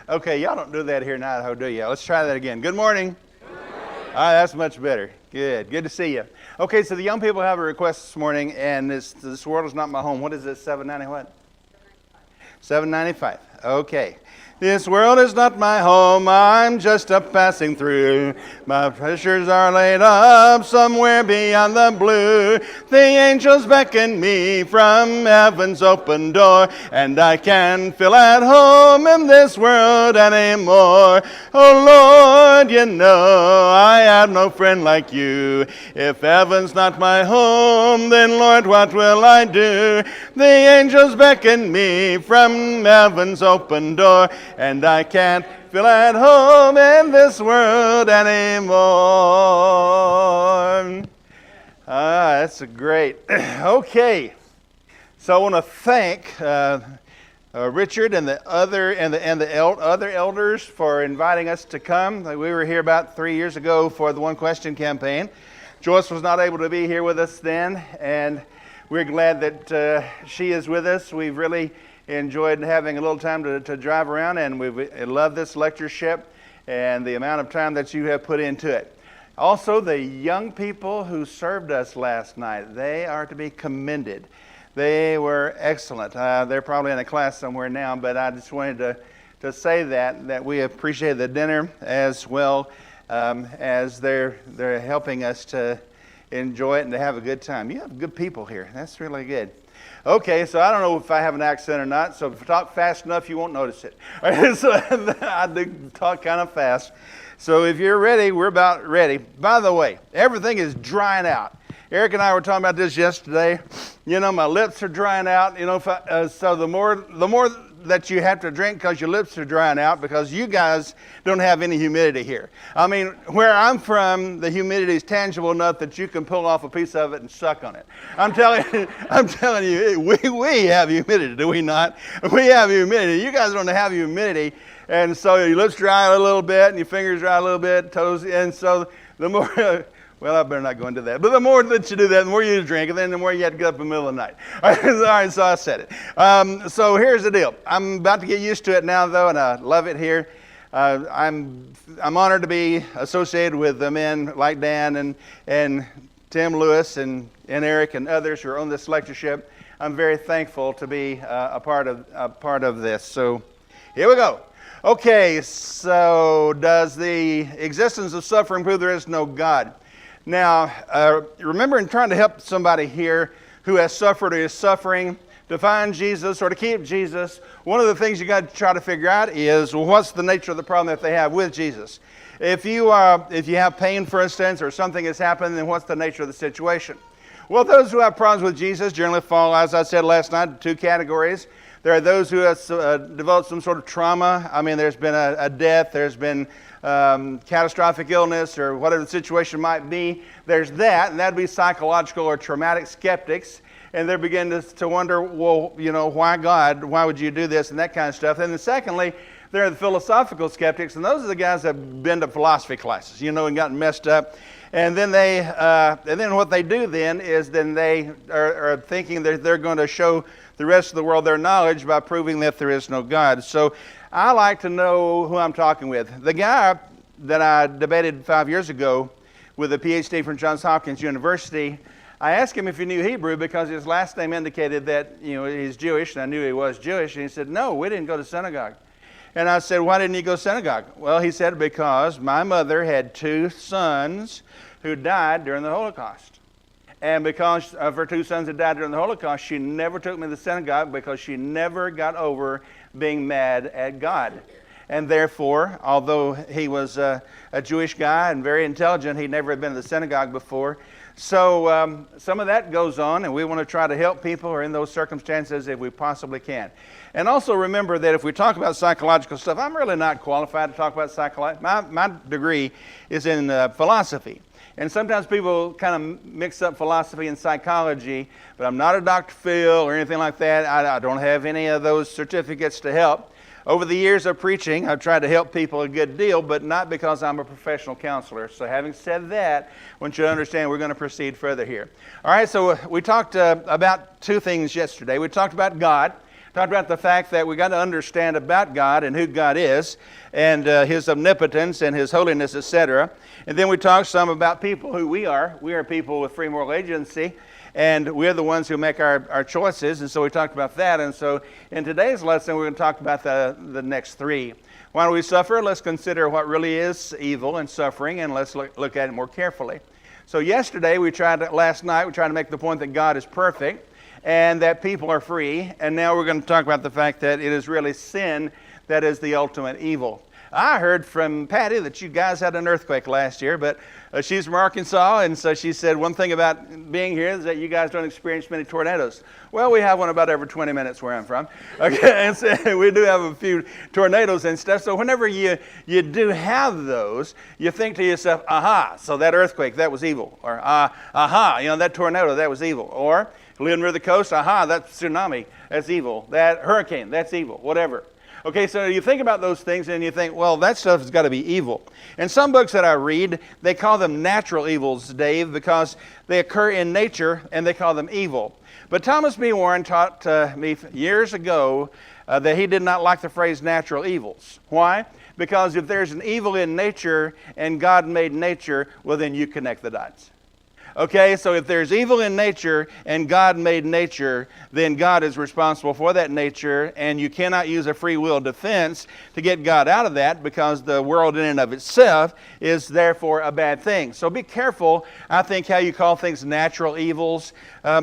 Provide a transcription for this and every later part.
Okay, y'all don't do that here in Idaho, do you? Let's try that again. Good morning. Good morning. All right, that's much better. Good to see you. Okay, so the young people have a request this morning, and this world is not my home. What is this, $7.90 what? $7.95. Okay. This world is not my home, I'm just a passing through. My treasures are laid up somewhere beyond the blue. The angels beckon me from heaven's open door, and I can't feel at home in this world anymore. Oh Lord, you know I have no friend like you. If heaven's not my home, then Lord, what will I do? The angels beckon me from heaven's open door, and I can't feel at home in this world anymore. That's great. Okay, so I want to thank Richard and the other elders for inviting us to come. We were here about 3 years ago for the One Question campaign. Joyce was not able to be here with us then, and we're glad that she is with us. We've really enjoyed having a little time to drive around, and we love this lectureship and the amount of time that you have put into it. Also, the young people who served us last night, they are to be commended. They were excellent. They're probably in a class somewhere now, but I just wanted to say that we appreciate the dinner as well as they're helping us to enjoy it and to have a good time. You have good people here. That's really good. Okay, so I don't know if I have an accent or not, so if I talk fast enough, you won't notice it. So I do talk kind of fast. So if you're ready, we're about ready. By the way, everything is drying out. Eric and I were talking about this yesterday. You know, my lips are drying out. You know, so the more that you have to drink because your lips are drying out, because you guys don't have any humidity here. I mean, where I'm from, the humidity is tangible enough that you can pull off a piece of it and suck on it. I'm telling you, we have humidity, do we not? We have humidity. You guys don't have humidity, and so your lips dry a little bit, and your fingers dry a little bit, toes, and so the more. Well, I better not go into that. But the more that you do that, the more you drink, and then the more you have to get up in the middle of the night. All right, so I said it. So here's the deal. I'm about to get used to it now, though, and I love it here. I'm honored to be associated with the men like Dan and Tim Lewis and Eric and others who are on this lectureship. I'm very thankful to be a part of this. So here we go. Okay, so does the existence of suffering prove there is no God? Now, remember, in trying to help somebody here who has suffered or is suffering, to find Jesus or to keep Jesus, one of the things you got to try to figure out is, well, what's the nature of the problem that they have with Jesus? If you have pain, for instance, or something has happened, then what's the nature of the situation? Well, those who have problems with Jesus generally fall, as I said last night, into two categories. There are those who have developed some sort of trauma. I mean, there's been a death, there's been catastrophic illness, or whatever the situation might be. There's that, and that'd be psychological or traumatic skeptics. And they're beginning to wonder, well, you know, why God? Why would you do this? And that kind of stuff. And then secondly, there are the philosophical skeptics, and those are the guys that have been to philosophy classes, you know, and gotten messed up. And then what they do then is they are thinking that they're going to show the rest of the world their knowledge by proving that there is no God. So I like to know who I'm talking with. The guy that I debated 5 years ago with a PhD from Johns Hopkins University, I asked him if he knew Hebrew because his last name indicated that, you know, he's Jewish, and I knew he was Jewish. And he said, no, we didn't go to synagogue. And I said, why didn't you go to synagogue? Well, he said, because my mother had 2 sons who died during the Holocaust. And because of her 2 sons that died during the Holocaust, she never took me to the synagogue because she never got over being mad at God. And therefore, although he was a Jewish guy and very intelligent, he'd never been to the synagogue before. So some of that goes on, and we want to try to help people who are in those circumstances if we possibly can. And also remember that if we talk about psychological stuff, I'm really not qualified to talk about psychology. My degree is in philosophy. And sometimes people kind of mix up philosophy and psychology, but I'm not a Dr. Phil or anything like that. I don't have any of those certificates to help. Over the years of preaching, I've tried to help people a good deal, but not because I'm a professional counselor. So having said that, I want you to understand we're going to proceed further here. All right, so we talked about 2 things yesterday. We talked about God. Talked about the fact that we got to understand about God and who God is, and His omnipotence and His holiness, etc. And then we talked some about people, who we are. We are people with free moral agency, and we're the ones who make our choices. And so we talked about that. And so in today's lesson, we're going to talk about the next three. Why do we suffer? Let's consider what really is evil and suffering, and let's look at it more carefully. So last night we tried to make the point that God is perfect and that people are free. And now we're going to talk about the fact that it is really sin that is the ultimate evil. I heard from Patty that you guys had an earthquake last year, but she's from Arkansas, and so she said one thing about being here is that you guys don't experience many tornadoes. Well, we have one about every 20 minutes where I'm from. Okay, and so we do have a few tornadoes and stuff. So whenever you do have those, you think to yourself, aha, so that earthquake, that was evil. Or aha, that tornado, that was evil. Or living near the coast, aha, that tsunami, that's evil. That hurricane, that's evil, whatever. Okay, so you think about those things and you think, well, that stuff has got to be evil. And some books that I read, they call them natural evils, Dave, because they occur in nature and they call them evil. But Thomas B. Warren taught me years ago that he did not like the phrase natural evils. Why? Because if there's an evil in nature and God made nature, well, then you connect the dots. Okay, so if there's evil in nature and God made nature, then God is responsible for that nature, and you cannot use a free will defense to get God out of that, because the world in and of itself is therefore a bad thing. So be careful, I think, how you call things natural evils,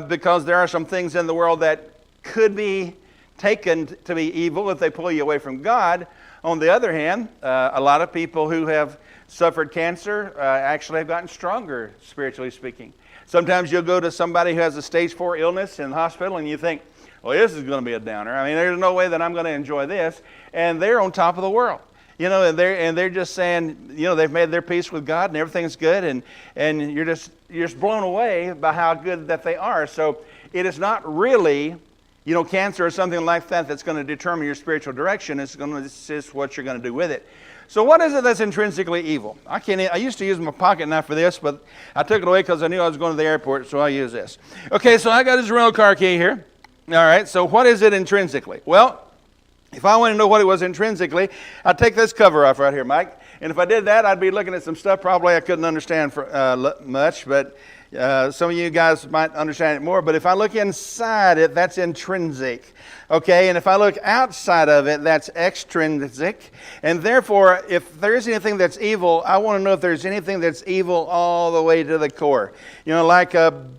because there are some things in the world that could be taken to be evil if they pull you away from God. On the other hand, a lot of people who have suffered cancer actually have gotten stronger, spiritually speaking. Sometimes you'll go to somebody who has a stage 4 illness in the hospital and you think, well, this is going to be a downer. I mean, there's no way that I'm going to enjoy this. And they're on top of the world. And they're just saying, they've made their peace with God and everything's good, and you're just blown away by how good that they are. So it is not really, cancer or something like that that's going to determine your spiritual direction. It's just what you're going to do with it. So what is it that's intrinsically evil? I used to use my pocket knife for this, but I took it away because I knew I was going to the airport, so I'll use this. Okay, so I got this rental car key here. All right, so what is it intrinsically? Well, if I want to know what it was intrinsically, I'd take this cover off right here, Mike. And if I did that, I'd be looking at some stuff probably I couldn't understand much, but some of you guys might understand it more. But if I look inside it, that's intrinsic. Okay, and if I look outside of it, that's extrinsic. And therefore, if there is anything that's evil, I want to know if there's anything that's evil all the way to the core. Like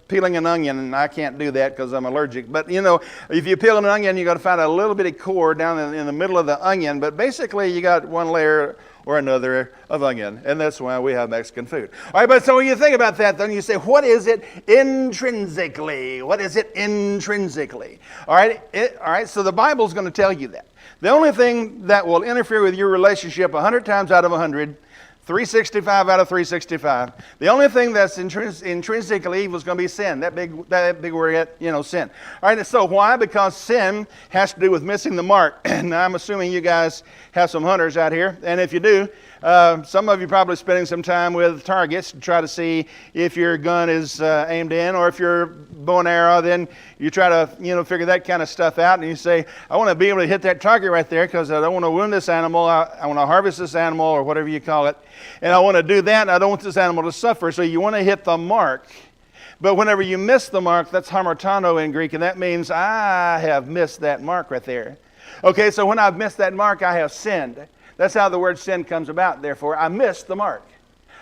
peeling an onion, and I can't do that because I'm allergic. But, if you peel an onion, you got to find a little bitty core down in the middle of the onion. But basically, you got one layer or another of onion, and that's why we have Mexican food. All right, but so when you think about that, then you say, what is it intrinsically? What is it intrinsically? All right, so the Bible's going to tell you that. The only thing that will interfere with your relationship 100 times out of 100, 365 out of 365, the only thing that's intrinsically evil is going to be sin. That big word, sin. All right, so why? Because sin has to do with missing the mark. And I'm assuming you guys have some hunters out here. And if you do, some of you probably spending some time with targets to try to see if your gun is aimed in, or if you're bow and arrow, then you try to figure that kind of stuff out, and you say, I want to be able to hit that target right there because I don't want to wound this animal. I want to harvest this animal, or whatever you call it, and I want to do that, and I don't want this animal to suffer. So you want to hit the mark. But whenever you miss the mark, that's hamartano in Greek, and that means I have missed that mark right there. Okay, so when I've missed that mark, I have sinned. That's how the word sin comes about. Therefore, I missed the mark.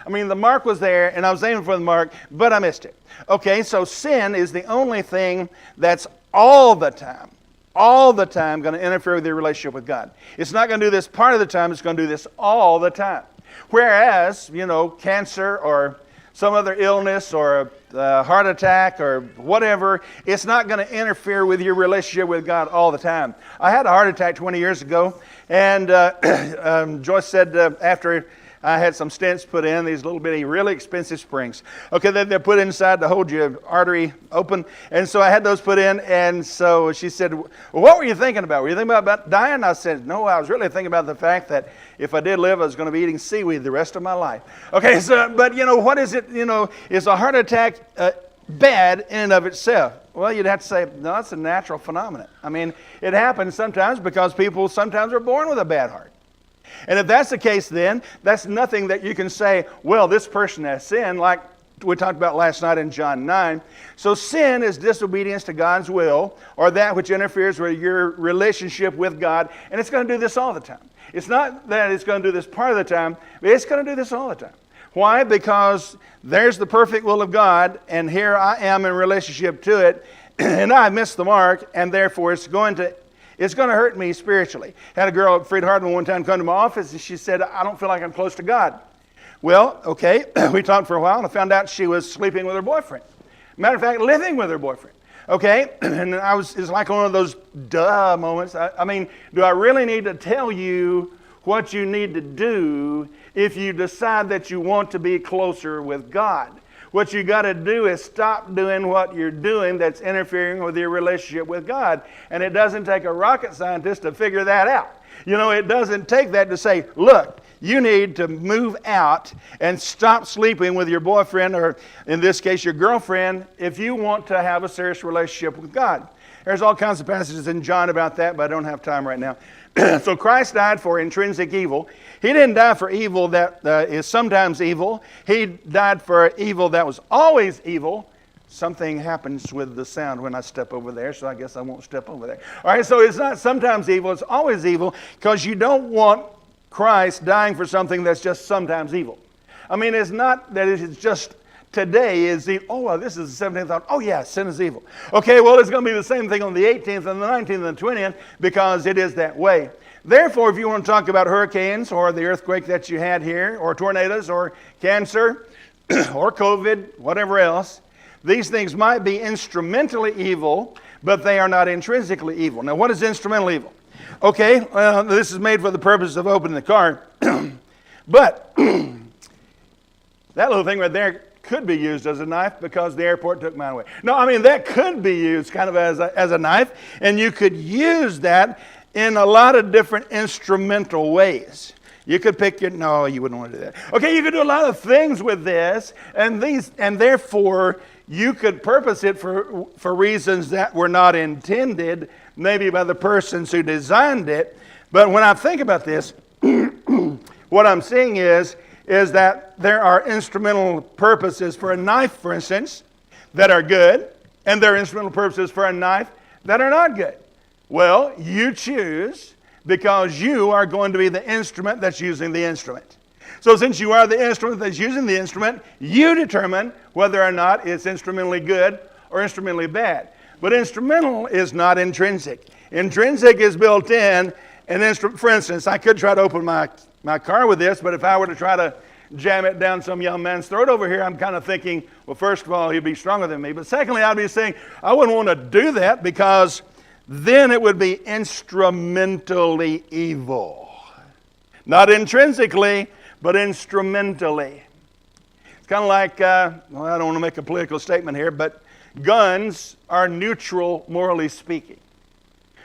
I mean, the mark was there, and I was aiming for the mark, but I missed it. Okay, so sin is the only thing that's all the time going to interfere with your relationship with God. It's not going to do this part of the time. It's going to do this all the time. Whereas, cancer or some other illness or a heart attack or whatever, it's not going to interfere with your relationship with God all the time. I had a heart attack 20 years ago, and Joyce said after I had some stents put in, these little bitty, really expensive springs. Okay, then they're put inside to hold your artery open. And so I had those put in. And so she said, well, what were you thinking about? Were you thinking about dying? I said, no, I was really thinking about the fact that if I did live, I was going to be eating seaweed the rest of my life. Okay, so, but what is it, is a heart attack bad in and of itself. Well, you'd have to say, no, it's a natural phenomenon. I mean, it happens sometimes because people sometimes are born with a bad heart. And if that's the case, then that's nothing that you can say, well, this person has sinned, like we talked about last night in John 9. So sin is disobedience to God's will, or that which interferes with your relationship with God, and it's going to do this all the time. It's not that it's going to do this part of the time, but it's going to do this all the time. Why? Because there's the perfect will of God, and here I am in relationship to it, and I missed the mark, and therefore it's going to hurt me spiritually. Had a girl at Fred Hardman one time come to my office, and she said, I don't feel like I'm close to God. Well, okay, we talked for a while, and I found out she was sleeping with her boyfriend. Matter of fact, living with her boyfriend. Okay, and it's like one of those duh moments. I mean, do I really need to tell you what you need to do if you decide that you want to be closer with God? What you got to do is stop doing what you're doing that's interfering with your relationship with God. And it doesn't take a rocket scientist to figure that out. You know, it doesn't take that to say, look, you need to move out and stop sleeping with your boyfriend, or in this case, your girlfriend, if you want to have a serious relationship with God. There's all kinds of passages in John about that, but I don't have time right now. So Christ died for intrinsic evil. He didn't die for evil that is sometimes evil. He died for evil that was always evil. Something happens with the sound when I step over there, so I guess I won't step over there. All right, so it's not sometimes evil, it's always evil, because you don't want Christ dying for something that's just sometimes evil. I mean, it's not that it's just today is evil. Oh, well, this is the 17th thought. Oh, yeah, sin is evil. Okay, well, it's going to be the same thing on the 18th and the 19th and the 20th because it is that way. Therefore, if you want to talk about hurricanes or the earthquake that you had here, or tornadoes or cancer or COVID, whatever else, these things might be instrumentally evil, but they are not intrinsically evil. Now, what is instrumental evil? Okay, this is made for the purpose of opening the car, but that little thing right there could be used as a knife because the airport took mine away. No, I mean, that could be used kind of as a knife, and you could use that in a lot of different instrumental ways. You could pick your, no, you wouldn't want to do that. Okay, you could do a lot of things with this, and therefore you could purpose it for reasons that were not intended, maybe by the persons who designed it. But when I think about this, what I'm seeing is that there are instrumental purposes for a knife, for instance, that are good, and there are instrumental purposes for a knife that are not good. Well, you choose, because you are going to be the instrument that's using the instrument. So since you are the instrument that's using the instrument, you determine whether or not it's instrumentally good or instrumentally bad. But instrumental is not intrinsic. Intrinsic is built in. For instance, I could try to open my car with this, but if I were to try to jam it down some young man's throat over here, I'm kind of thinking, well, first of all, he'd be stronger than me. But secondly, I'd be saying, I wouldn't want to do that because then it would be instrumentally evil. Not intrinsically, but instrumentally. It's kind of like, well, I don't want to make a political statement here, but guns are neutral, morally speaking.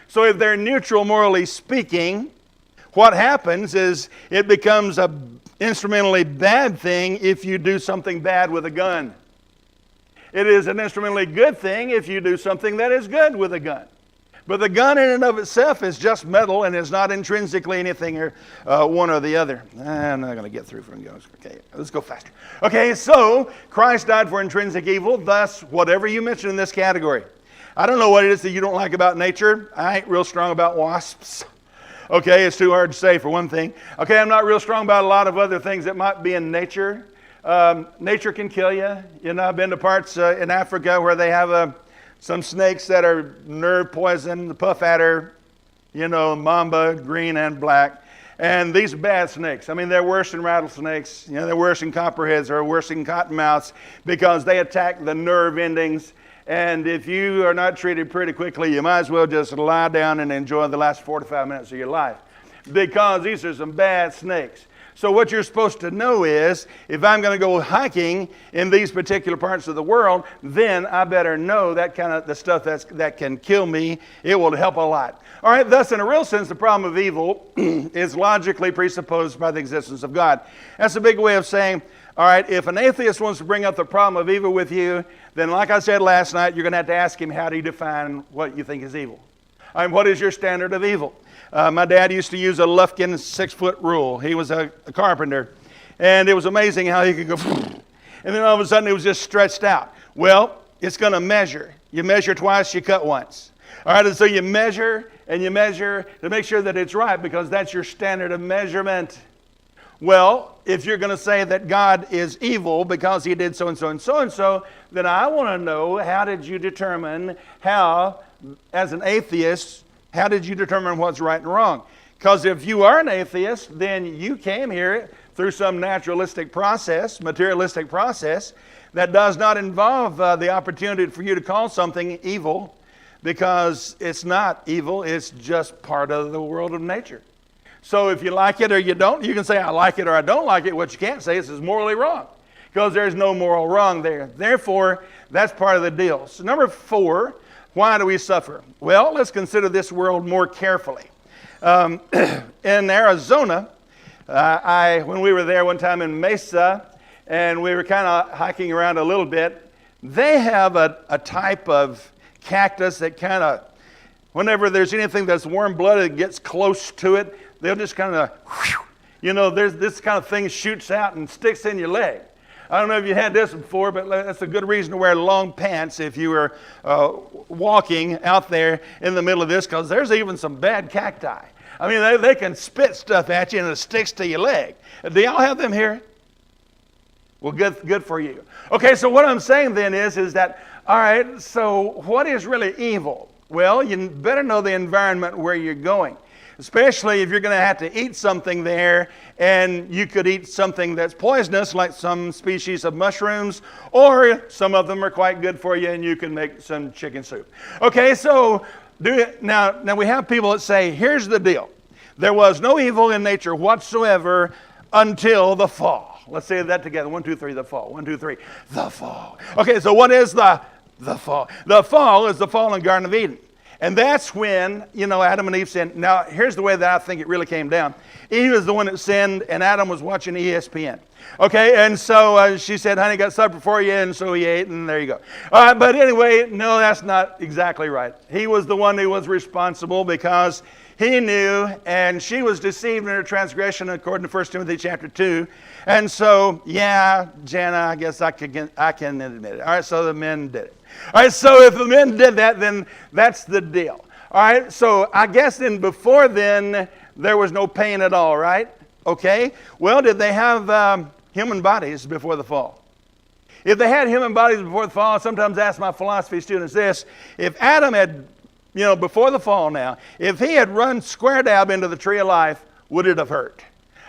So if they're neutral, morally speaking, what happens is it becomes an instrumentally bad thing if you do something bad with a gun. It is an instrumentally good thing if you do something that is good with a gun. But the gun in and of itself is just metal and is not intrinsically anything or one or the other. I'm not going to get through from guns. Okay, let's go faster. Okay, so Christ died for intrinsic evil, thus whatever you mention in this category. I don't know what it is that you don't like about nature. I ain't real strong about wasps. Okay, it's too hard to say for one thing. Okay, I'm not real strong about a lot of other things that might be in nature. Nature can kill you. You know, I've been to parts in Africa where they have some snakes that are nerve poison, the puff adder, you know, mamba, green and black. And these are bad snakes. I mean, they're worse than rattlesnakes. You know, they're worse than copperheads or worse than cottonmouths because they attack the nerve endings. And if you are not treated pretty quickly, you might as well just lie down and enjoy the last 45 minutes of your life because these are some bad snakes. So what you're supposed to know is, if I'm going to go hiking in these particular parts of the world, then I better know that kind of the stuff that can kill me. It will help a lot. All right, thus, in a real sense, the problem of evil is logically presupposed by the existence of God. That's a big way of saying, All right, if an atheist wants to bring up the problem of evil with you, then like I said last night, you're going to have to ask him, how do you define what you think is evil? I mean, what is your standard of evil? My dad used to use a Lufkin 6-foot rule. He was a carpenter. And it was amazing how he could go, and then all of a sudden it was just stretched out. Well, it's going to measure. You measure twice, you cut once. All right, and so you measure and you measure to make sure that it's right, because that's your standard of measurement. Well, if you're going to say that God is evil because he did so and so and so and so, then I want to know, how did you determine as an atheist, how did you determine what's right and wrong? Because if you are an atheist, then you came here through some naturalistic process, materialistic process, that does not involve the opportunity for you to call something evil, because it's not evil, it's just part of the world of nature. So if you like it or you don't, you can say, I like it or I don't like it. What you can't say is it's morally wrong, because there's no moral wrong there. Therefore, that's part of the deal. So number 4, why do we suffer? Well, let's consider this world more carefully. In Arizona, when we were there one time in Mesa, and we were kind of hiking around a little bit, they have a type of cactus that kind of, whenever there's anything that's warm-blooded gets close to it, they'll just kind of, there's this kind of thing shoots out and sticks in your leg. I don't know if you had this before, but that's a good reason to wear long pants if you were walking out there in the middle of this, because there's even some bad cacti. I mean, they can spit stuff at you and it sticks to your leg. Do y'all have them here? Well, good for you. Okay, so what I'm saying then is that, all right, so what is really evil? Well, you better know the environment where you're going, especially if you're going to have to eat something there, and you could eat something that's poisonous, like some species of mushrooms, or some of them are quite good for you, and you can make some chicken soup. Okay, so now we have people that say, here's the deal. There was no evil in nature whatsoever until the fall. Let's say that together. 1, 2, 3, the fall. 1, 2, 3, the fall. Okay, so what is the fall? The fall is the fall in the Garden of Eden. And that's when, Adam and Eve sinned. Now, here's the way that I think it really came down. Eve was the one that sinned, and Adam was watching ESPN. Okay, and so she said, honey, got supper for you, and so he ate, and there you go. All right, but anyway, no, that's not exactly right. He was the one who was responsible, because he knew, and she was deceived in her transgression, according to 1 Timothy chapter 2. And so, yeah, Jana, I guess I can admit it. All right, so the men did it. All right, so if the men did that, then that's the deal. All right, so I guess then before then, there was no pain at all, right? Okay, well, did they have human bodies before the fall? If they had human bodies before the fall, I sometimes ask my philosophy students this: if Adam had, before the fall now, if he had run square dab into the tree of life, would it have hurt?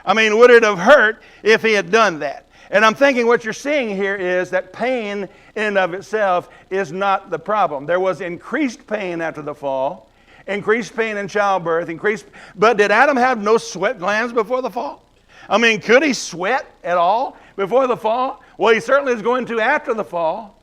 I mean, would it have hurt if he had done that? And I'm thinking what you're seeing here is that pain in and of itself is not the problem. There was increased pain after the fall, increased pain in childbirth, but did Adam have no sweat glands before the fall? I mean, could he sweat at all before the fall? Well, he certainly is going to after the fall.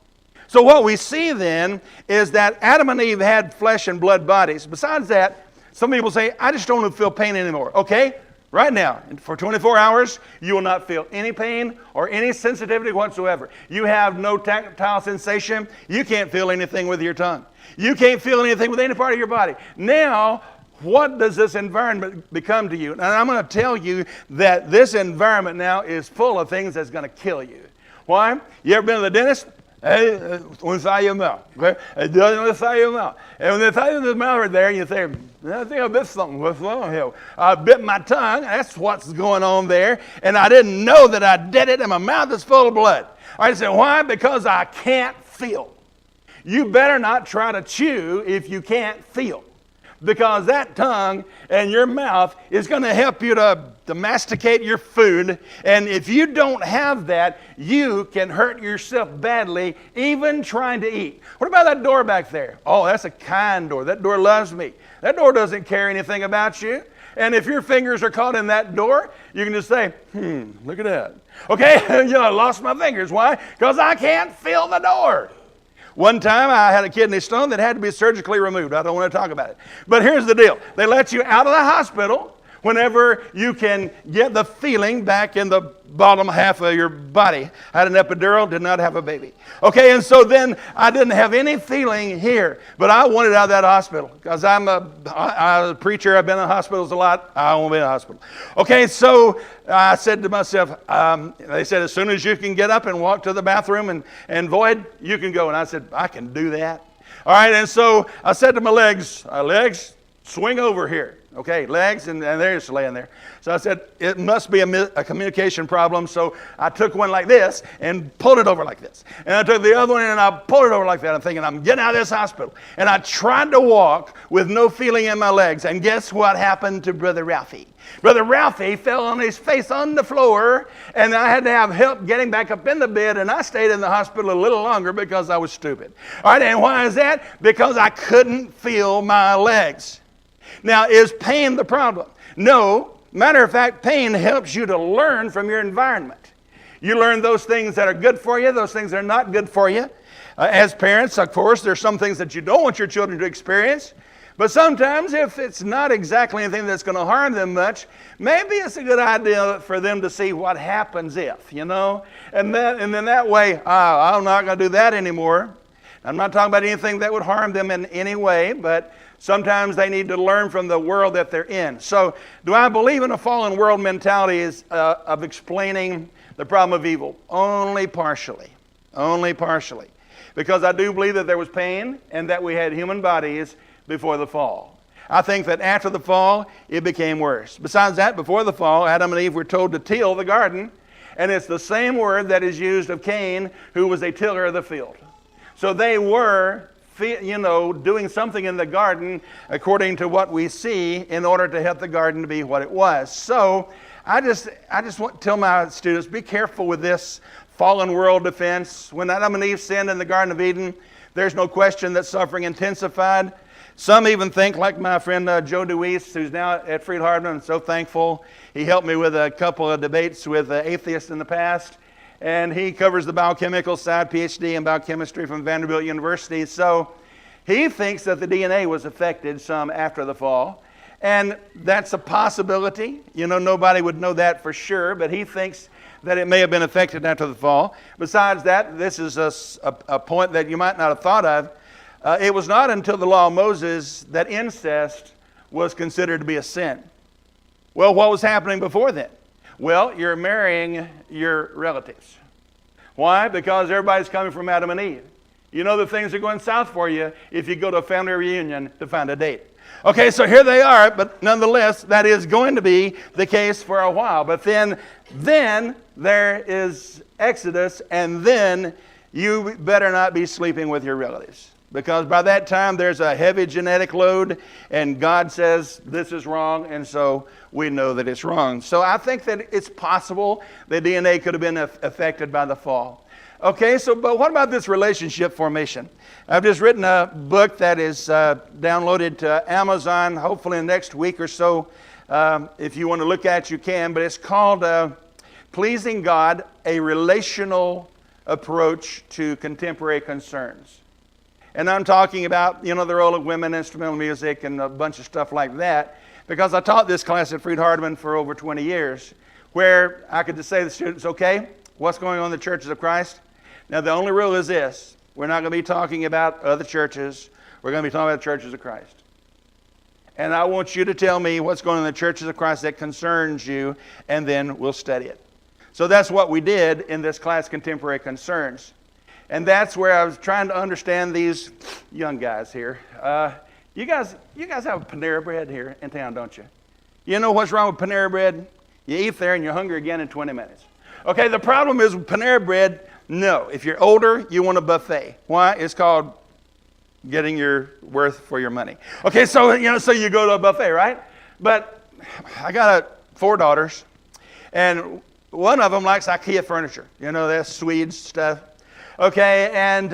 So what we see then is that Adam and Eve had flesh and blood bodies. Besides that, some people say, I just don't feel pain anymore. Okay, right now, for 24 hours, you will not feel any pain or any sensitivity whatsoever. You have no tactile sensation. You can't feel anything with your tongue. You can't feel anything with any part of your body. Now, what does this environment become to you? And I'm going to tell you that this environment now is full of things that's going to kill you. Why? You ever been to the dentist? Hey, inside your mouth. Okay? It doesn't inside your mouth. And when they tell you the mouth right there, you say, I think I bit something. What's wrong here? I bit my tongue. That's what's going on there. And I didn't know that I did it, and my mouth is full of blood. I said, why? Because I can't feel. You better not try to chew if you can't feel, because that tongue and your mouth is going to help you to masticate your food. And if you don't have that, you can hurt yourself badly, even trying to eat. What about that door back there? Oh, that's a kind door. That door loves me. That door doesn't care anything about you. And if your fingers are caught in that door, you can just say, look at that. Okay, I lost my fingers. Why? Because I can't feel the door. One time I had a kidney stone that had to be surgically removed. I don't want to talk about it. But here's the deal. They let you out of the hospital whenever you can get the feeling back in the bottom half of your body. I had an epidural, did not have a baby. Okay, and so then I didn't have any feeling here, but I wanted out of that hospital because I'm a preacher. I've been in hospitals a lot. I don't want to be in a hospital. Okay, so I said to myself, they said, as soon as you can get up and walk to the bathroom and void, you can go. And I said, I can do that. All right, and so I said to my legs, swing over here. Okay, legs, and they're just laying there. So I said, it must be a communication problem. So I took one like this and pulled it over like this. And I took the other one and I pulled it over like that. I'm thinking, I'm getting out of this hospital. And I tried to walk with no feeling in my legs. And guess what happened to Brother Ralphie? Brother Ralphie fell on his face on the floor, and I had to have help getting back up in the bed, and I stayed in the hospital a little longer because I was stupid. All right, and why is that? Because I couldn't feel my legs. Now, is pain the problem? No. Matter of fact, pain helps you to learn from your environment. You learn those things that are good for you, those things that are not good for you. As parents, of course, there's some things that you don't want your children to experience. But sometimes, if it's not exactly anything that's going to harm them much, maybe it's a good idea for them to see what happens if, And then that way, I'm not going to do that anymore. I'm not talking about anything that would harm them in any way, but sometimes they need to learn from the world that they're in. So, do I believe in a fallen world mentality of explaining the problem of evil? Only partially. Only partially. Because I do believe that there was pain and that we had human bodies before the fall. I think that after the fall, it became worse. Besides that, before the fall, Adam and Eve were told to till the garden, and it's the same word that is used of Cain, who was a tiller of the field. So they were, doing something in the garden according to what we see in order to help the garden to be what it was. So I just want to tell my students, be careful with this fallen world defense. When Adam and Eve sinned in the Garden of Eden, there's no question that suffering intensified. Some even think, like my friend Joe DeWeese, who's now at Freed-Hardeman, I'm so thankful. He helped me with a couple of debates with atheists in the past. And he covers the biochemical side, PhD in biochemistry from Vanderbilt University. So he thinks that the DNA was affected some after the fall. And that's a possibility. Nobody would know that for sure, but he thinks that it may have been affected after the fall. Besides that, this is a point that you might not have thought of. It was not until the law of Moses that incest was considered to be a sin. Well, what was happening before then? Well, you're marrying your relatives. Why? Because everybody's coming from Adam and Eve. You know that things are going south for you if you go to a family reunion to find a date. Okay, so here they are, but nonetheless, that is going to be the case for a while. But then there is Exodus, and then you better not be sleeping with your relatives. Because by that time, there's a heavy genetic load, and God says this is wrong, and so we know that it's wrong. So I think that it's possible that DNA could have been affected by the fall. Okay, but what about this relationship formation? I've just written a book that is downloaded to Amazon, hopefully in the next week or so. If you want to look at it, you can, but it's called Pleasing God, a Relational Approach to Contemporary Concerns. And I'm talking about, the role of women in instrumental music and a bunch of stuff like that, because I taught this class at Freed-Hardeman for over 20 years, where I could just say to the students, okay, what's going on in the churches of Christ? Now, the only rule is this. We're not going to be talking about other churches. We're going to be talking about the churches of Christ. And I want you to tell me what's going on in the churches of Christ that concerns you, and then we'll study it. So that's what we did in this class, Contemporary Concerns. And that's where I was trying to understand these young guys here. You guys have Panera Bread here in town, don't you? You know what's wrong with Panera Bread? You eat there and you're hungry again in 20 minutes. Okay, the problem is with Panera Bread, no. If you're older, you want a buffet. Why? It's called getting your worth for your money. Okay, so you go to a buffet, right? But I got 4 daughters, and one of them likes IKEA furniture. That's Swedes stuff. Okay, and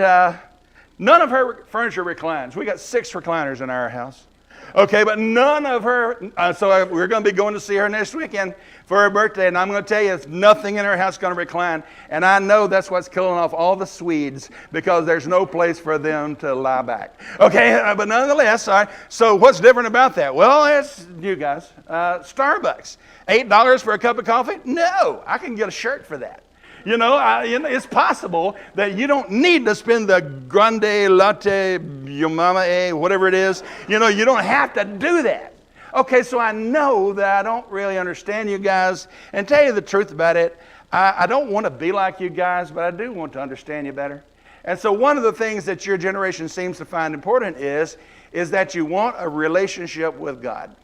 none of her furniture reclines. We got 6 recliners in our house. Okay, but none of her, so we're going to be going to see her next weekend for her birthday, and I'm going to tell you, nothing in her house is going to recline, and I know that's what's killing off all the Swedes, because there's no place for them to lie back. Okay, but nonetheless, all right, so what's different about that? Well, it's you guys. Starbucks, $8 for a cup of coffee? No, I can get a shirt for that. It's possible that you don't need to spend the grande latte, yumama, whatever it is. You don't have to do that. Okay, so I know that I don't really understand you guys. And tell you the truth about it, I don't want to be like you guys, but I do want to understand you better. And so one of the things that your generation seems to find important is that you want a relationship with God.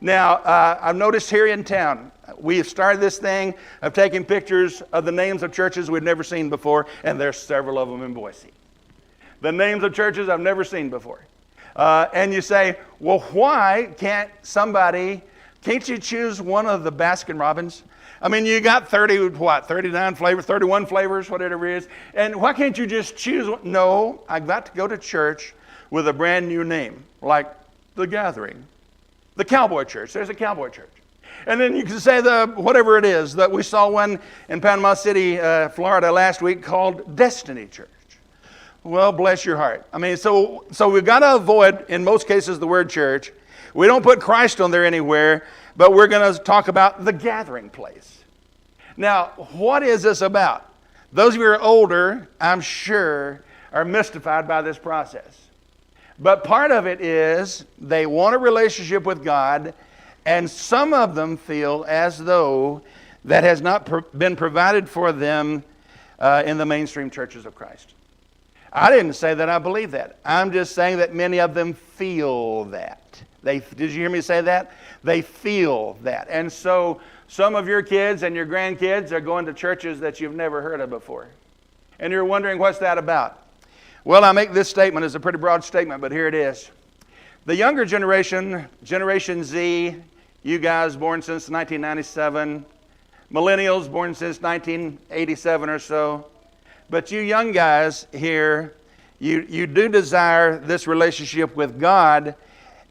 Now, I've noticed here in town, we have started this thing of taking pictures of the names of churches we've never seen before, and there's several of them in Boise. The names of churches I've never seen before. And you say, well, why can't you choose one of the Baskin Robbins? I mean, you got 39 flavors, 31 flavors, whatever it is, and why can't you just choose one? No, I've got to go to church with a brand new name, like The Gathering. The Cowboy Church. There's a Cowboy Church. And then you can say whatever it is. That we saw one in Panama City, Florida last week called Destiny Church. Well, bless your heart. I mean, so we've got to avoid, in most cases, the word church. We don't put Christ on there anywhere, but we're going to talk about the gathering place. Now, what is this about? Those of you who are older, I'm sure, are mystified by this process. But part of it is they want a relationship with God, and some of them feel as though that has not been provided for them in the mainstream churches of Christ. I didn't say that I believe that. I'm just saying that many of them feel that. Did you hear me say that? They feel that. And so some of your kids and your grandkids are going to churches that you've never heard of before. And you're wondering, what's that about? Well, I make this statement. It's a pretty broad statement, but here it is. The younger generation, Generation Z, you guys born since 1997, millennials born since 1987 or so, but you young guys here, you do desire this relationship with God,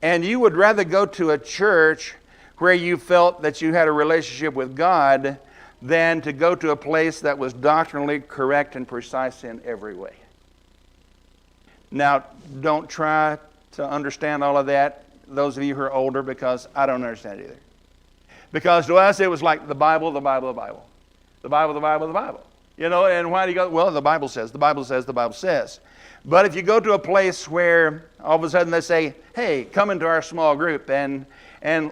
and you would rather go to a church where you felt that you had a relationship with God than to go to a place that was doctrinally correct and precise in every way. Now, don't try to understand all of that, those of you who are older, because I don't understand it either. Because to us, it was like the Bible, the Bible, the Bible. The Bible, the Bible, the Bible. And why do you go? Well, the Bible says, the Bible says, the Bible says. But if you go to a place where all of a sudden they say, hey, come into our small group and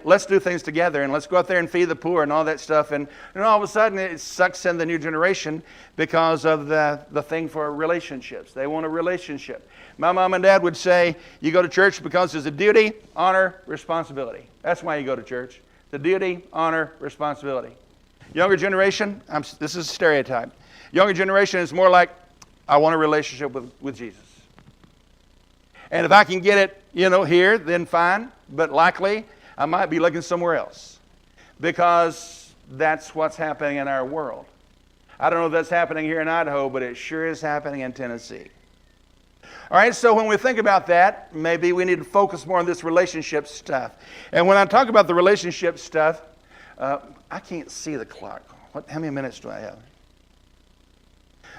let's do things together, and let's go out there and feed the poor and all that stuff, and all of a sudden it sucks in the new generation because of the thing for relationships. They want a relationship. My mom and dad would say, you go to church because it's a duty, honor, responsibility. That's why you go to church. The duty, honor, responsibility. Younger generation, this is a stereotype. Younger generation is more like, I want a relationship with Jesus. And if I can get it, here, then fine. But likely, I might be looking somewhere else. Because that's what's happening in our world. I don't know if that's happening here in Idaho, but it sure is happening in Tennessee. All right, so when we think about that, maybe we need to focus more on this relationship stuff. And when I talk about the relationship stuff, I can't see the clock. How many minutes do I have?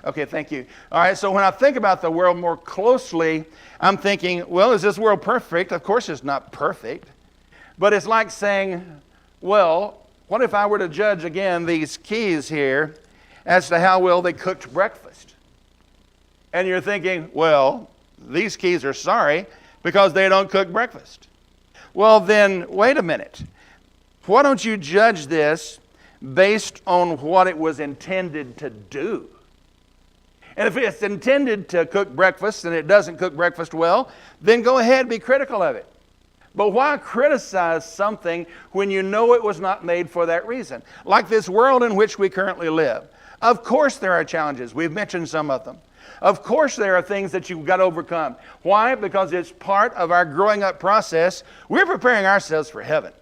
Okay, thank you. All right, so when I think about the world more closely, I'm thinking, well, is this world perfect? Of course it's not perfect. But it's like saying, well, what if I were to judge again these keys here as to how well they cooked breakfast? And you're thinking, well, these keys are sorry because they don't cook breakfast. Well, then, wait a minute. Why don't you judge this based on what it was intended to do? And if it's intended to cook breakfast and it doesn't cook breakfast well, then go ahead and be critical of it. But why criticize something when you know it was not made for that reason? Like this world in which we currently live. Of course there are challenges. We've mentioned some of them. Of course there are things that you've got to overcome. Why? Because it's part of our growing up process. We're preparing ourselves for heaven.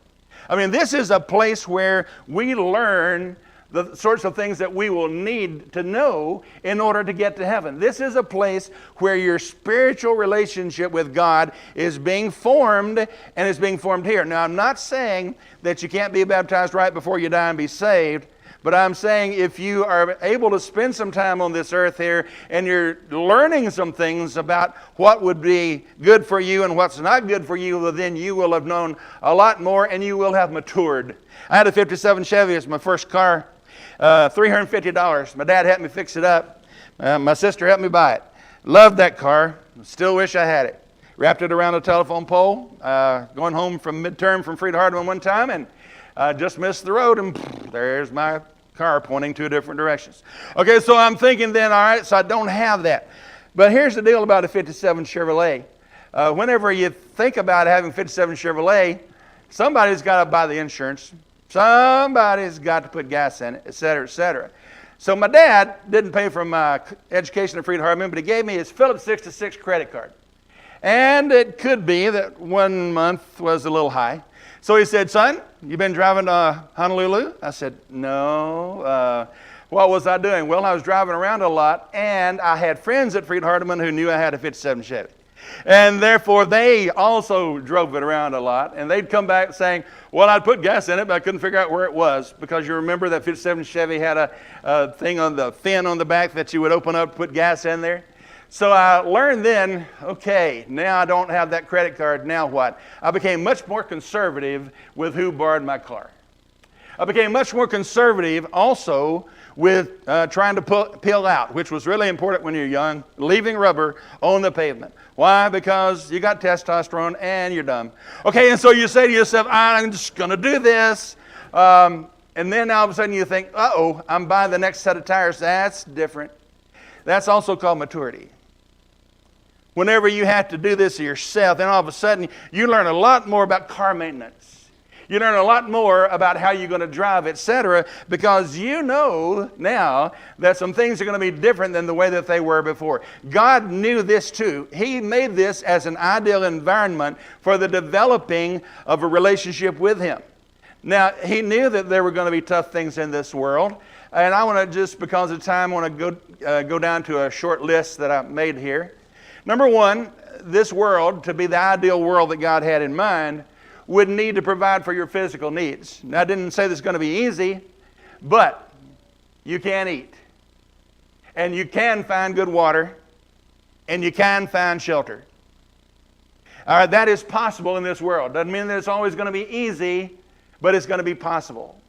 I mean, this is a place where we learn the sorts of things that we will need to know in order to get to heaven. This is a place where your spiritual relationship with God is being formed, and is being formed here. Now, I'm not saying that you can't be baptized right before you die and be saved, but I'm saying if you are able to spend some time on this earth here and you're learning some things about what would be good for you and what's not good for you, well, then you will have known a lot more and you will have matured. I had a 57 Chevy. It's my first car. $350. My dad helped me fix it up. My sister helped me buy it. Loved that car. Still wish I had it. Wrapped it around a telephone pole. Going home from midterm from Freed Hardman one time, and just missed the road, and there's my car pointing two different directions. Okay, so I'm thinking then, all right, so I don't have that. But here's the deal about a 57 Chevrolet. Whenever you think about having a 57 Chevrolet, somebody's got to buy the insurance. Somebody's got to put gas in it, et cetera, et cetera. So my dad didn't pay for my education at Freed Hardman, but he gave me his Phillips 6-to-6 credit card. And it could be that 1 month was a little high. So he said, son, you been driving to Honolulu? I said, no. What was I doing? Well, I was driving around a lot, and I had friends at Freed Hardman who knew I had a 57 Chevy. And therefore, they also drove it around a lot. And they'd come back saying, well, I'd put gas in it, but I couldn't figure out where it was. Because you remember that 57 Chevy had a thing on the fin on the back that you would open up, put gas in there. So I learned then, okay, now I don't have that credit card, now what? I became much more conservative with who borrowed my car. I became much more conservative also with trying to peel out, which was really important when you're young, leaving rubber on the pavement. Why? Because you got testosterone and you're dumb. Okay, and so you say to yourself, I'm just going to do this. And then all of a sudden you think, uh-oh, I'm buying the next set of tires. That's different. That's also called maturity. Whenever you have to do this yourself, then all of a sudden you learn a lot more about car maintenance. You learn a lot more about how you're going to drive, etc., because you know now that some things are going to be different than the way that they were before. God knew this too. He made this as an ideal environment for the developing of a relationship with Him. Now, He knew that there were going to be tough things in this world. And I want to just, because of time, I want to go down to a short list that I made here. Number one, this world, to be the ideal world that God had in mind, would need to provide for your physical needs. Now, I didn't say this is going to be easy, but you can eat. And you can find good water. And you can find shelter. All right, that is possible in this world. Doesn't mean that it's always going to be easy, but it's going to be possible.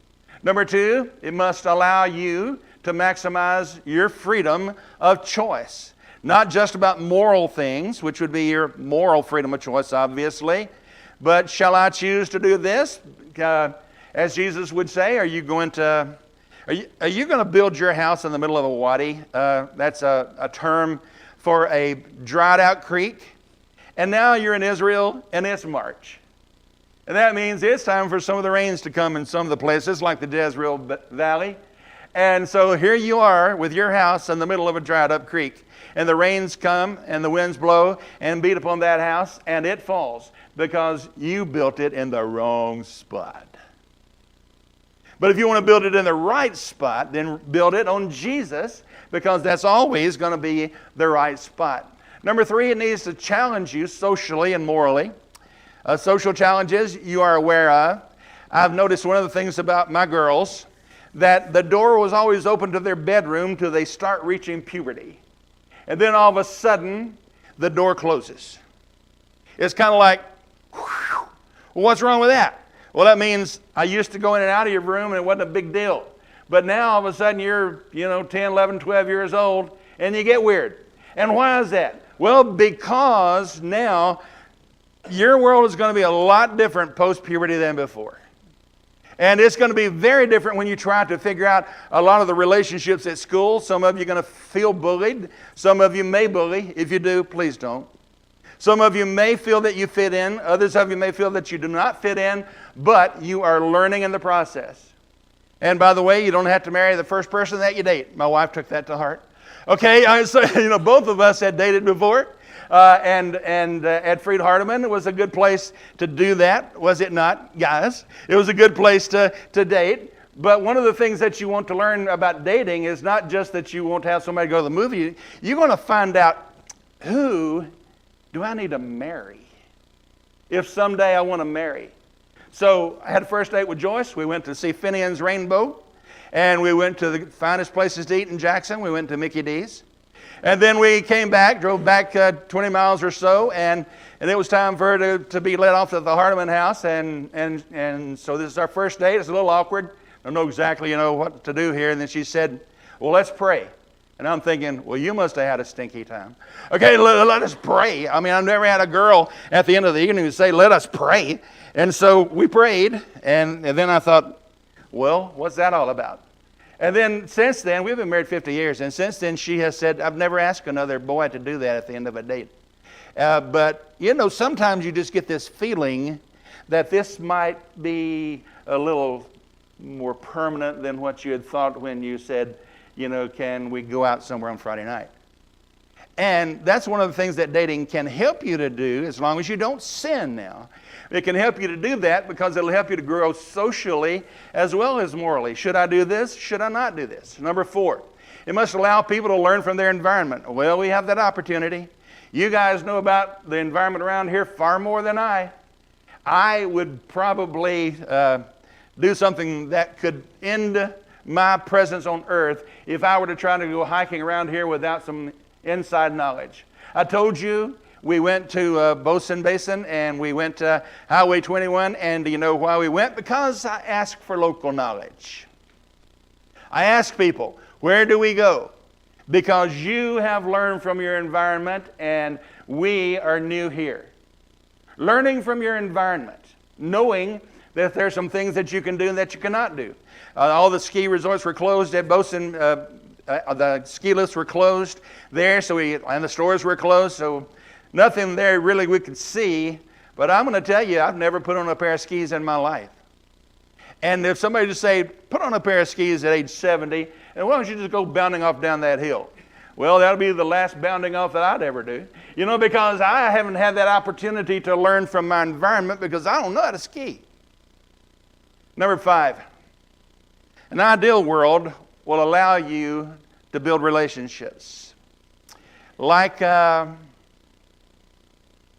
Number two, it must allow you to maximize your freedom of choice. Not just about moral things, which would be your moral freedom of choice, obviously, but shall I choose to do this? As Jesus would say, are you going to build your house in the middle of a wadi? That's a term for a dried out creek. And now you're in Israel and it's March. And that means it's time for some of the rains to come in some of the places, like the Jezreel Valley. And so here you are with your house in the middle of a dried up creek. And the rains come and the winds blow and beat upon that house, and it falls because you built it in the wrong spot. But if you want to build it in the right spot, then build it on Jesus, because that's always going to be the right spot. Number three, it needs to challenge you socially and morally. Social challenges you are aware of. I've noticed one of the things about my girls, that the door was always open to their bedroom till they start reaching puberty. And then all of a sudden, the door closes. It's kind of like, whew, what's wrong with that? Well, that means I used to go in and out of your room and it wasn't a big deal. But now all of a sudden you're, 10, 11, 12 years old and you get weird. And why is that? Well, because now your world is going to be a lot different post-puberty than before. And it's going to be very different when you try to figure out a lot of the relationships at school. Some of you are going to feel bullied. Some of you may bully. If you do, please don't. Some of you may feel that you fit in. Others of you may feel that you do not fit in, but you are learning in the process. And by the way, you don't have to marry the first person that you date. My wife took that to heart. Okay, so both of us had dated before. And at Freed Hardman, it was a good place to do that, was it not, guys? It was a good place to date. But one of the things that you want to learn about dating is not just that you want to have somebody go to the movie. You're going to find out, who do I need to marry if someday I want to marry? So I had a first date with Joyce. We went to see Finian's Rainbow. And we went to the finest places to eat in Jackson. We went to Mickey D's. And then we came back, drove back 20 miles or so, and it was time for her to be let off at the Hardeman house. And so this is our first date. It's a little awkward. I don't know exactly, what to do here. And then she said, well, let's pray. And I'm thinking, well, you must have had a stinky time. Okay, let us pray. I mean, I've never had a girl at the end of the evening who say, let us pray. And so we prayed, and then I thought, well, what's that all about? And then since then, we've been married 50 years, and since then she has said, I've never asked another boy to do that at the end of a date. But, sometimes you just get this feeling that this might be a little more permanent than what you had thought when you said, can we go out somewhere on Friday night? And that's one of the things that dating can help you to do, as long as you don't sin now. It can help you to do that because it'll help you to grow socially as well as morally. Should I do this? Should I not do this? Number 4, it must allow people to learn from their environment. Well, we have that opportunity. You guys know about the environment around here far more than I. I would probably do something that could end my presence on earth if I were to try to go hiking around here without some inside knowledge. I told you we went to Bosun Basin and we went to Highway 21, and do you know why we went? Because I asked for local knowledge. I asked people, where do we go? Because you have learned from your environment and we are new here. Learning from your environment, knowing that there's some things that you can do and that you cannot do. All the ski resorts were closed at Bosun. The ski lifts were closed there, and the stores were closed, so nothing there really we could see. But I'm going to tell you, I've never put on a pair of skis in my life. And if somebody just say, put on a pair of skis at age 70, and why don't you just go bounding off down that hill? Well, that'll be the last bounding off that I'd ever do. Because I haven't had that opportunity to learn from my environment because I don't know how to ski. Number 5, an ideal world will allow you to build relationships. Like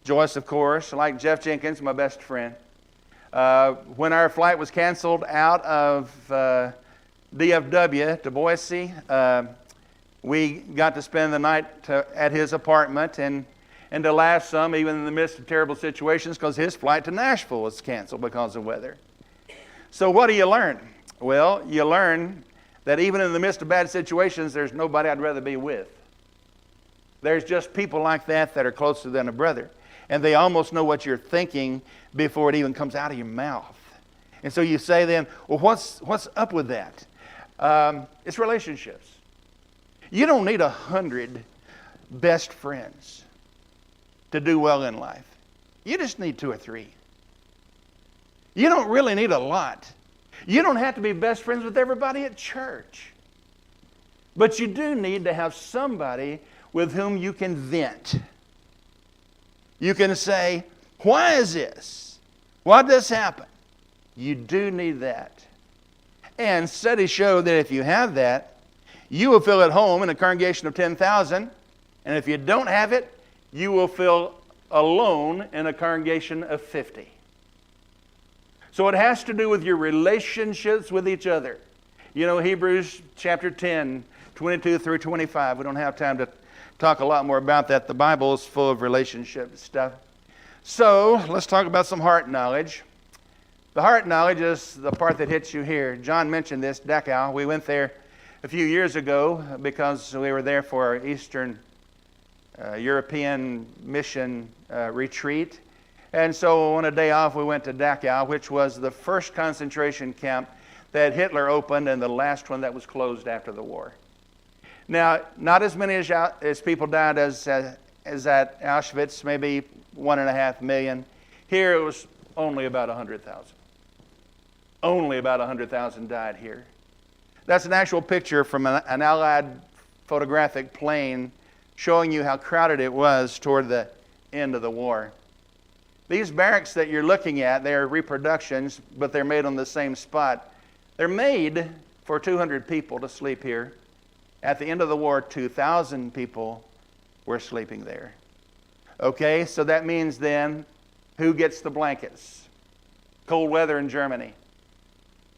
Joyce, of course, like Jeff Jenkins, my best friend. When our flight was canceled out of DFW to Boise, we got to spend the night at his apartment and to laugh some, even in the midst of terrible situations, because his flight to Nashville was canceled because of weather. So what do you learn? Well, you learn that even in the midst of bad situations, there's nobody I'd rather be with. There's just people like that are closer than a brother. And they almost know what you're thinking before it even comes out of your mouth. And so you say then, well, what's up with that? It's relationships. You don't need 100 best friends to do well in life. You just need 2 or 3. You don't really need a lot. You don't have to be best friends with everybody at church. But you do need to have somebody with whom you can vent. You can say, why is this? Why did this happen? You do need that. And studies show that if you have that, you will feel at home in a congregation of 10,000. And if you don't have it, you will feel alone in a congregation of 50. So it has to do with your relationships with each other. Hebrews chapter 10, 22 through 25. We don't have time to talk a lot more about that. The Bible is full of relationship stuff. So let's talk about some heart knowledge. The heart knowledge is the part that hits you here. John mentioned this, Dachau. We went there a few years ago because we were there for our Eastern European mission retreat. And so on a day off, we went to Dachau, which was the first concentration camp that Hitler opened and the last one that was closed after the war. Now, not as many as people died as at Auschwitz, maybe 1.5 million. Here it was only about 100,000. Only about 100,000 died here. That's an actual picture from an Allied photographic plane showing you how crowded it was toward the end of the war. These barracks that you're looking at, they're reproductions, but they're made on the same spot They're made for 200 people to sleep here. At the end of the war, 2,000 people were sleeping there. Okay, so that means then, who gets the blankets? Cold weather in Germany.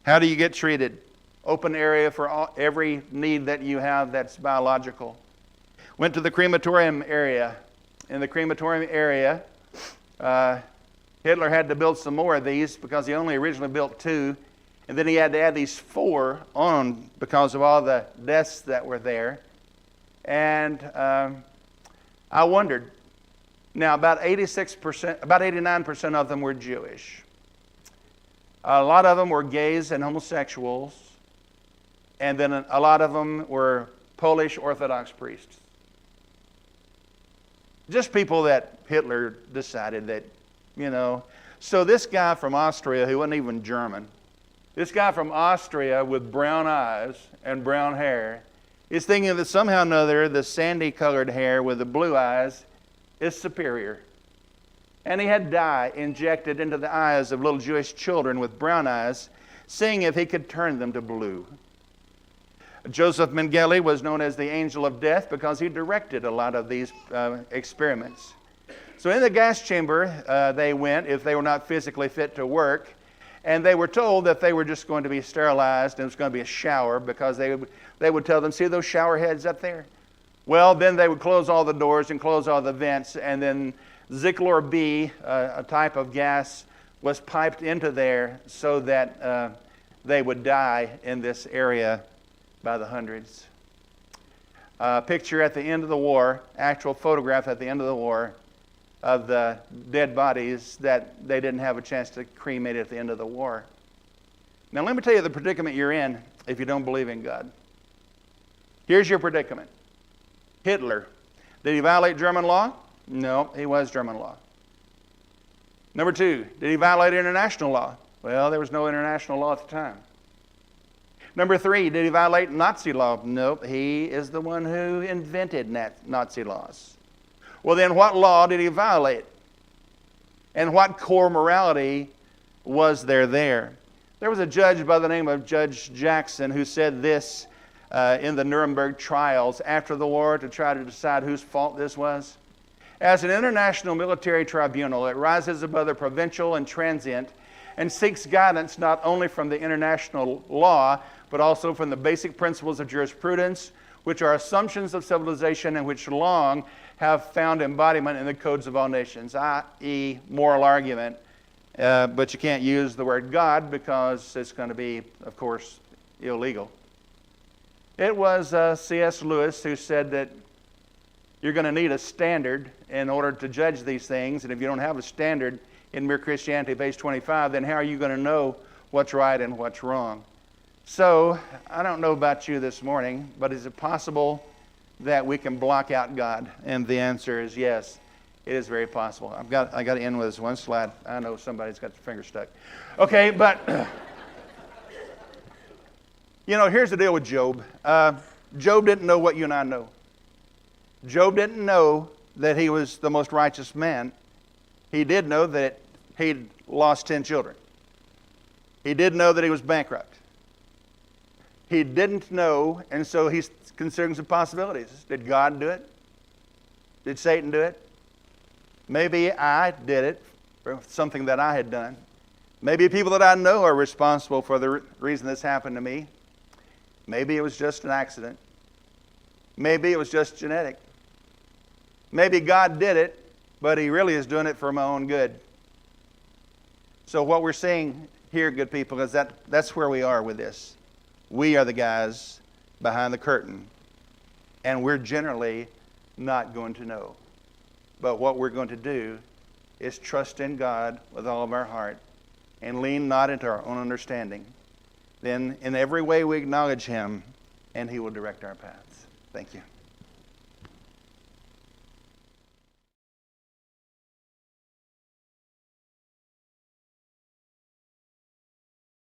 How do you get treated? Open area for every need that you have that's biological. Went to the crematorium area. In the crematorium area, Hitler had to build some more of these because he only originally built 2. And then he had to add these 4 on because of all the deaths that were there. And I wondered. Now, about 89% of them were Jewish. A lot of them were gays and homosexuals. And then a lot of them were Polish Orthodox priests. Just people that Hitler decided that, So this guy from Austria, who wasn't even German, this guy from Austria with brown eyes and brown hair is thinking that somehow or another the sandy-colored hair with the blue eyes is superior. And he had dye injected into the eyes of little Jewish children with brown eyes, seeing if he could turn them to blue. Joseph Mengele was known as the angel of death because he directed a lot of these experiments. So in the gas chamber they went if they were not physically fit to work, and they were told that they were just going to be sterilized and it was going to be a shower because they would tell them, see those shower heads up there? Well, then they would close all the doors and close all the vents, and then Zyklor B, a type of gas, was piped into there so that they would die in this area by the hundreds. Picture at the end of the war, actual photograph at the end of the war of the dead bodies that they didn't have a chance to cremate at the end of the war. Now let me tell you the predicament you're in if you don't believe in God. Here's your predicament. Hitler. Did he violate German law? No, he was German law. Number 2, did he violate international law? Well, there was no international law at the time. Number 3, did he violate Nazi law? Nope, he is the one who invented Nazi laws. Well, then what law did he violate? And what core morality was there? There was a judge by the name of Judge Jackson who said this in the Nuremberg trials after the war to try to decide whose fault this was. As an international military tribunal, it rises above the provincial and transient and seeks guidance not only from the international law, but also from the basic principles of jurisprudence, which are assumptions of civilization and which long have found embodiment in the codes of all nations, i.e. moral argument. But you can't use the word God because it's going to be, of course, illegal. It was C.S. Lewis who said that you're going to need a standard in order to judge these things, and if you don't have a standard in Mere Christianity, page 25, then how are you going to know what's right and what's wrong? So, I don't know about you this morning, but is it possible that we can block out God? And the answer is yes, it is very possible. I got to end with this one slide. I know somebody's got their finger stuck. Okay, but here's the deal with Job. Job didn't know what you and I know. Job didn't know that he was the most righteous man. He did know that he'd lost 10 children. He did know that he was bankrupt. He didn't know, and so he's considering some possibilities. Did God do it? Did Satan do it? Maybe I did it for something that I had done. Maybe people that I know are responsible for the reason this happened to me. Maybe it was just an accident. Maybe it was just genetic. Maybe God did it, but he really is doing it for my own good. So what we're seeing here, good people, is that's where we are with this. We are the guys behind the curtain, and we're generally not going to know. But what we're going to do is trust in God with all of our heart and lean not into our own understanding. Then in every way we acknowledge him, and he will direct our paths. Thank you.